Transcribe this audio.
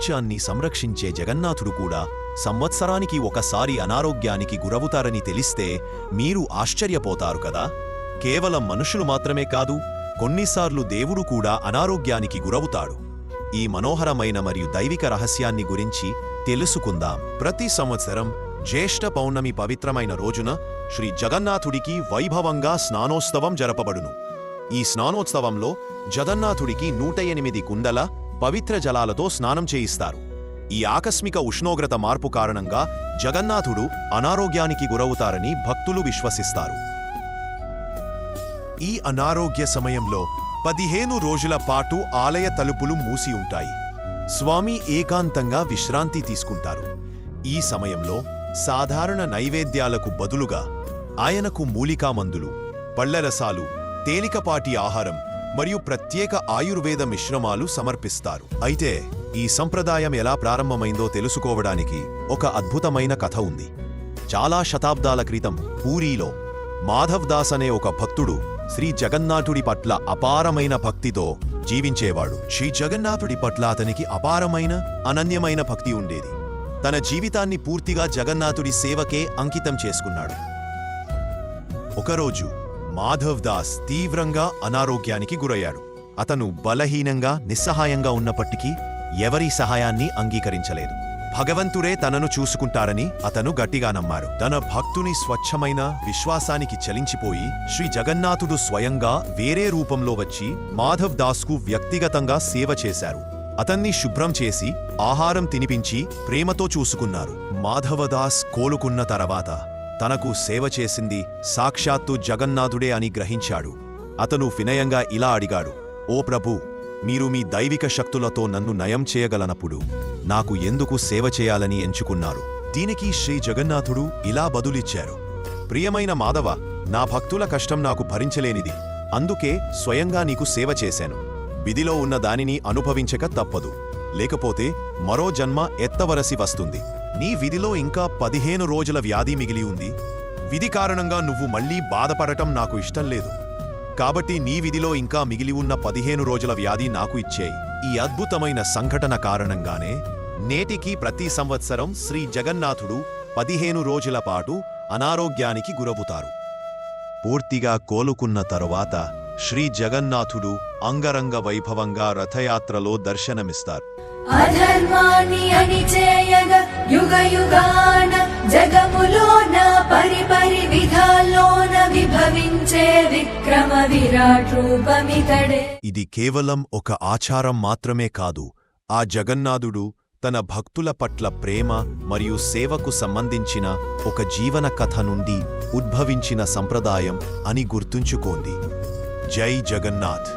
ప్రపంచాన్ని సంరక్షించే జగన్నాథుడు కూడా సంవత్సరానికి ఒకసారి అనారోగ్యానికి గురవుతారని తెలిస్తే మీరు ఆశ్చర్యపోతారు కదా. కేవలం మనుషులు మాత్రమే కాదు, కొన్నిసార్లు దేవుడు కూడా అనారోగ్యానికి గురవుతాడు. ఈ మనోహరమైన మరియు దైవిక రహస్యాన్ని గురించి తెలుసుకుందాం. ప్రతి సంవత్సరం జ్యేష్ఠ పౌర్ణమి పవిత్రమైన రోజున శ్రీ జగన్నాథుడికి వైభవంగా స్నానోత్సవం జరపబడును. ఈ స్నానోత్సవంలో జగన్నాథుడికి 108 కుండల పవిత్ర జలాలతో స్నానం చేయిస్తారు. ఈ ఆకస్మిక ఉష్ణోగ్రత మార్పు కారణంగా జగన్నాథుడు అనారోగ్యానికి గురవుతారని భక్తులు విశ్వసిస్తారు. ఈ అనారోగ్య సమయంలో 15 రోజుల పాటు ఆలయ తలుపులు మూసి ఉంటాయి. స్వామి ఏకాంతంగా విశ్రాంతి తీసుకుంటారు. ఈ సమయంలో సాధారణ నైవేద్యాలకు బదులుగా ఆయనకు మూలికా మందులు, పళ్లరసాలు, తేలికపాటి ఆహారం మరియు ప్రత్యేక ఆయుర్వేద మిశ్రమాలు సమర్పిస్తారు. అయితే ఈ సంప్రదాయం ఎలా ప్రారంభమైందో తెలుసుకోవడానికి ఒక అద్భుతమైన కథ ఉంది. చాలా శతాబ్దాల క్రితం పూరీలో మాధవ్ దాస్ అనే ఒక భక్తుడు శ్రీ జగన్నాథుడి పట్ల అపారమైన భక్తితో జీవించేవాడు. శ్రీ జగన్నాథుడి పట్ల అతనికి అపారమైన అనన్యమైన భక్తి ఉండేది. తన జీవితాన్ని పూర్తిగా జగన్నాథుడి సేవకే అంకితం చేసుకున్నాడు. ఒకరోజు మాధవ్ దాస్ తీవ్రంగా అనారోగ్యానికి గురయ్యాడు. అతను బలహీనంగా నిస్సహాయంగా ఉన్నప్పటికీ ఎవరి సహాయాన్ని అంగీకరించలేదు. భగవంతుడే తనను చూసుకుంటారని అతను గట్టిగా నమ్మారు. తన భక్తుని స్వచ్ఛమైన విశ్వాసానికి చలించిపోయి శ్రీ జగన్నాథుడు స్వయంగా వేరే రూపంలో వచ్చి మాధవ్ దాస్కు వ్యక్తిగతంగా సేవ చేశారు. అతన్ని శుభ్రం చేసి ఆహారం తినిపించి ప్రేమతో చూసుకున్నారు. మాధవదాస్ కోలుకున్న తర్వాత తనకు సేవ చేసింది సాక్షాత్తు జగన్నాథుడే అని గ్రహించాడు. అతను వినయంగా ఇలా అడిగాడు, ఓ ప్రభూ, మీరు మీ దైవిక శక్తులతో నన్ను నయం చేయగలనప్పుడు నాకు ఎందుకు సేవ చేయాలని ఎంచుకున్నారు? దీనికి శ్రీ జగన్నాథుడు ఇలా బదులిచ్చారు, ప్రియమైన మాధవ, నా భక్తుల కష్టం నాకు భరించలేనిది. అందుకే స్వయంగా నీకు సేవ చేశాను. విధిలో ఉన్న దానిని అనుభవించక తప్పదు, లేకపోతే మరో జన్మ ఎత్తవలసి వస్తుంది. నీ విధిలో ఇంకా 15 రోజుల వ్యాధి మిగిలి ఉంది. విధి కారణంగా నువ్వు మళ్లీ బాధపడటం నాకు ఇష్టం లేదు. కాబట్టి నీ విధిలో ఇంకా మిగిలి ఉన్న 15 రోజుల వ్యాధి నాకు ఇచ్చేయి. ఈ అద్భుతమైన సంఘటన కారణంగానే నేటికి ప్రతి సంవత్సరం శ్రీ జగన్నాథుడు 15 రోజుల పాటు అనారోగ్యానికి గురవుతారు. పూర్తిగా కోలుకున్న తరువాత శ్రీ జగన్నాథుడు అంగరంగ వైభవంగా రథయాత్రలో దర్శనమిస్తారు. అధర్మాన్ని అణిచేయగ యుగ యుగాన జగములోన పరిపరి విధాల్లోన విభవించే విక్రమ విరాట్ రూపమితడే. ఇది కేవలం ఒక ఆచారం మాత్రమే కాదు, ఆ జగన్నాథుడు తన భక్తుల పట్ల ప్రేమ మరియు సేవకు సంబంధించిన ఒక జీవన కథ నుండి ఉద్భవించిన సంప్రదాయం అని గుర్తుంచుకోండి. జై జగన్నాథ్.